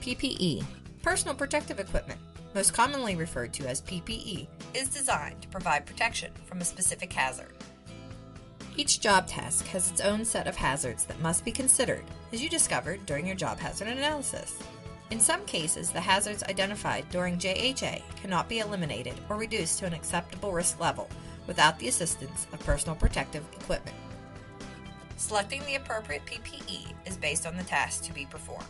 PPE, personal protective equipment, most commonly referred to as PPE, is designed to provide protection from a specific hazard. Each job task has its own set of hazards that must be considered, as you discovered during your job hazard analysis. In some cases, the hazards identified during JHA cannot be eliminated or reduced to an acceptable risk level without the assistance of personal protective equipment. Selecting the appropriate PPE is based on the task to be performed.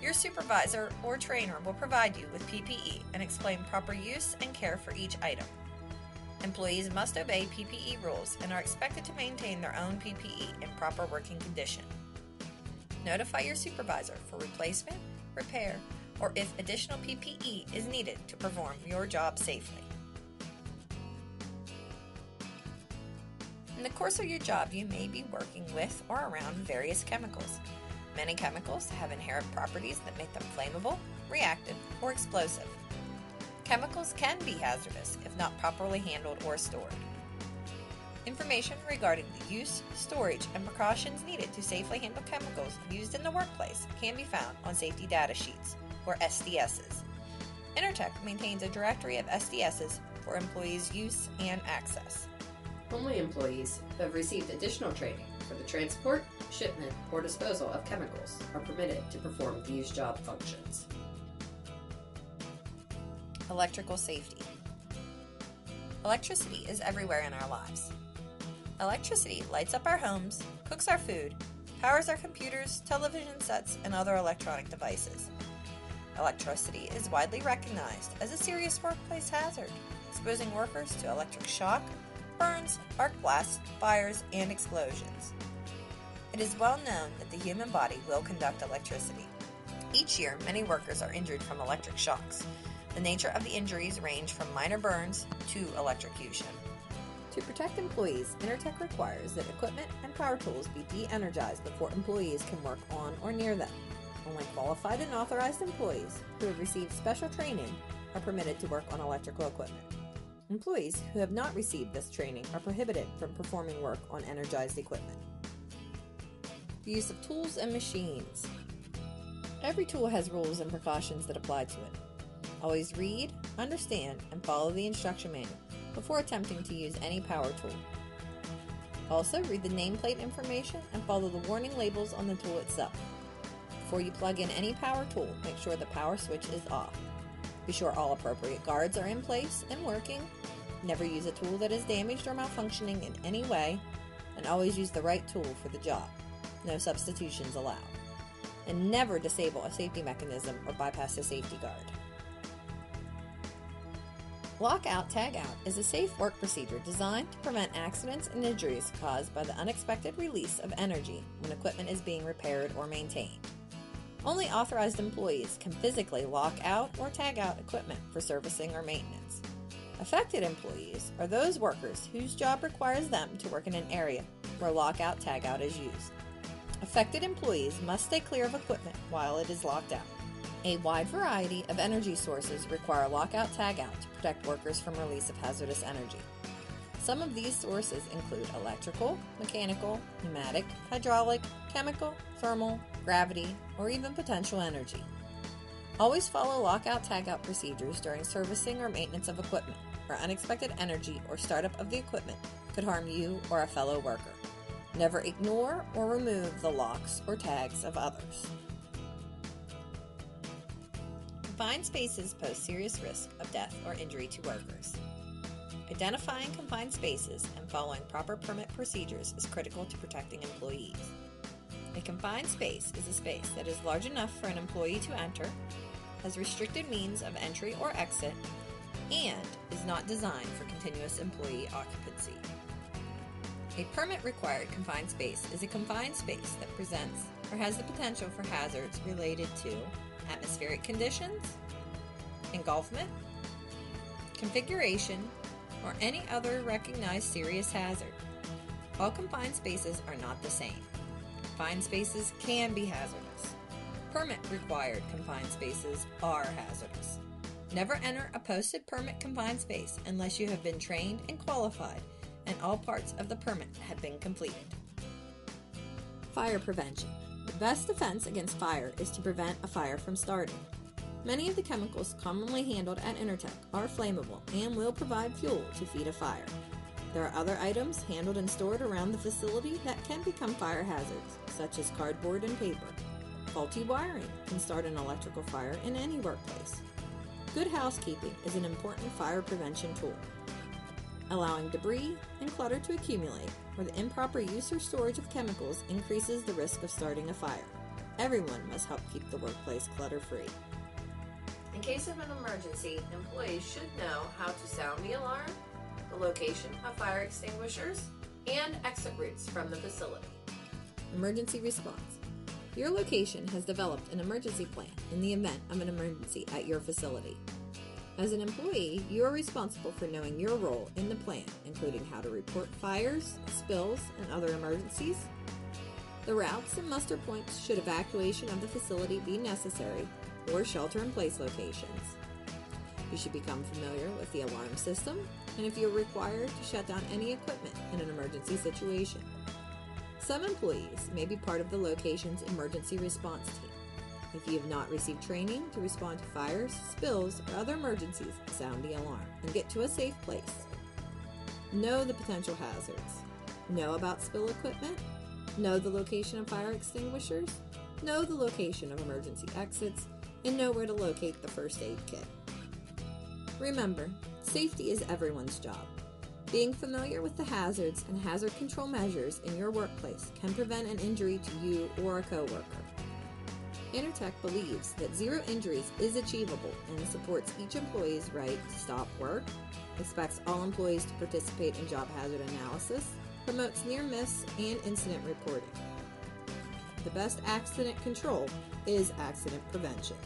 Your supervisor or trainer will provide you with PPE and explain proper use and care for each item. Employees must obey PPE rules and are expected to maintain their own PPE in proper working condition. Notify your supervisor for replacement, repair, or if additional PPE is needed to perform your job safely. In the course of your job, you may be working with or around various chemicals. Many chemicals have inherent properties that make them flammable, reactive, or explosive. Chemicals can be hazardous if not properly handled or stored. Information regarding the use, storage, and precautions needed to safely handle chemicals used in the workplace can be found on safety data sheets, or SDSs. Intertech maintains a directory of SDSs for employees' use and access. Only employees who have received additional training for the transport, shipment, or disposal of chemicals are permitted to perform these job functions. Electrical safety. Electricity is everywhere in our lives. Electricity lights up our homes, cooks our food, powers our computers, television sets, and other electronic devices. Electricity is widely recognized as a serious workplace hazard, exposing workers to electric shock, burns, arc blasts, fires, and explosions. It is well known that the human body will conduct electricity. Each year, many workers are injured from electric shocks. The nature of the injuries range from minor burns to electrocution. To protect employees, Intertech requires that equipment and power tools be de-energized before employees can work on or near them. Only qualified and authorized employees who have received special training are permitted to work on electrical equipment. Employees who have not received this training are prohibited from performing work on energized equipment. The use of tools and machines. Every tool has rules and precautions that apply to it. Always read, understand, and follow the instruction manual before attempting to use any power tool. Also, read the nameplate information and follow the warning labels on the tool itself. Before you plug in any power tool, make sure the power switch is off. Be sure all appropriate guards are in place and working. Never use a tool that is damaged or malfunctioning in any way, and always use the right tool for the job. No substitutions allowed. And never disable a safety mechanism or bypass a safety guard. Lockout Tagout is a safe work procedure designed to prevent accidents and injuries caused by the unexpected release of energy when equipment is being repaired or maintained. Only authorized employees can physically lock out or tag out equipment for servicing or maintenance. Affected employees are those workers whose job requires them to work in an area where lockout tagout is used. Affected employees must stay clear of equipment while it is locked out. A wide variety of energy sources require lockout tagout to protect workers from release of hazardous energy. Some of these sources include electrical, mechanical, pneumatic, hydraulic, chemical, thermal, gravity, or even potential energy. Always follow lockout tagout procedures during servicing or maintenance of equipment, where unexpected energy or startup of the equipment could harm you or a fellow worker. Never ignore or remove the locks or tags of others. Confined spaces pose serious risk of death or injury to workers. Identifying confined spaces and following proper permit procedures is critical to protecting employees. A confined space is a space that is large enough for an employee to enter, has restricted means of entry or exit, and is not designed for continuous employee occupancy. A permit-required confined space is a confined space that presents or has the potential for hazards related to atmospheric conditions, engulfment, configuration, or any other recognized serious hazard. All confined spaces are not the same. Confined spaces can be hazardous. Permit-required confined spaces are hazardous. Never enter a posted permit confined space unless you have been trained and qualified and all parts of the permit have been completed. Fire prevention. The The best defense against fire is to prevent a fire from starting. Many of the chemicals commonly handled at Intertech are flammable and will provide fuel to feed a fire. There are other items handled and stored around the facility that can become fire hazards, such as cardboard and paper. Faulty wiring can start an electrical fire in any workplace. Good housekeeping is an important fire prevention tool. Allowing debris and clutter to accumulate, or the improper use or storage of chemicals increases the risk of starting a fire. Everyone must help keep the workplace clutter-free. In case of an emergency, employees should know how to sound the alarm, the location of fire extinguishers, and exit routes from the facility. Emergency response. Your location has developed an emergency plan in the event of an emergency at your facility. As an employee, you are responsible for knowing your role in the plan, including how to report fires, spills, and other emergencies, the routes and muster points should evacuation of the facility be necessary, or shelter-in-place locations. You should become familiar with the alarm system, and if you are required to shut down any equipment in an emergency situation. Some employees may be part of the location's emergency response team. If you have not received training to respond to fires, spills, or other emergencies, sound the alarm and get to a safe place. Know the potential hazards. Know about spill equipment. Know the location of fire extinguishers. Know the location of emergency exits, and know where to locate the first aid kit. Remember, safety is everyone's job. Being familiar with the hazards and hazard control measures in your workplace can prevent an injury to you or a coworker. Intertech believes that zero injuries is achievable and supports each employee's right to stop work, expects all employees to participate in job hazard analysis, promotes near-miss and incident reporting. The best accident control is accident prevention.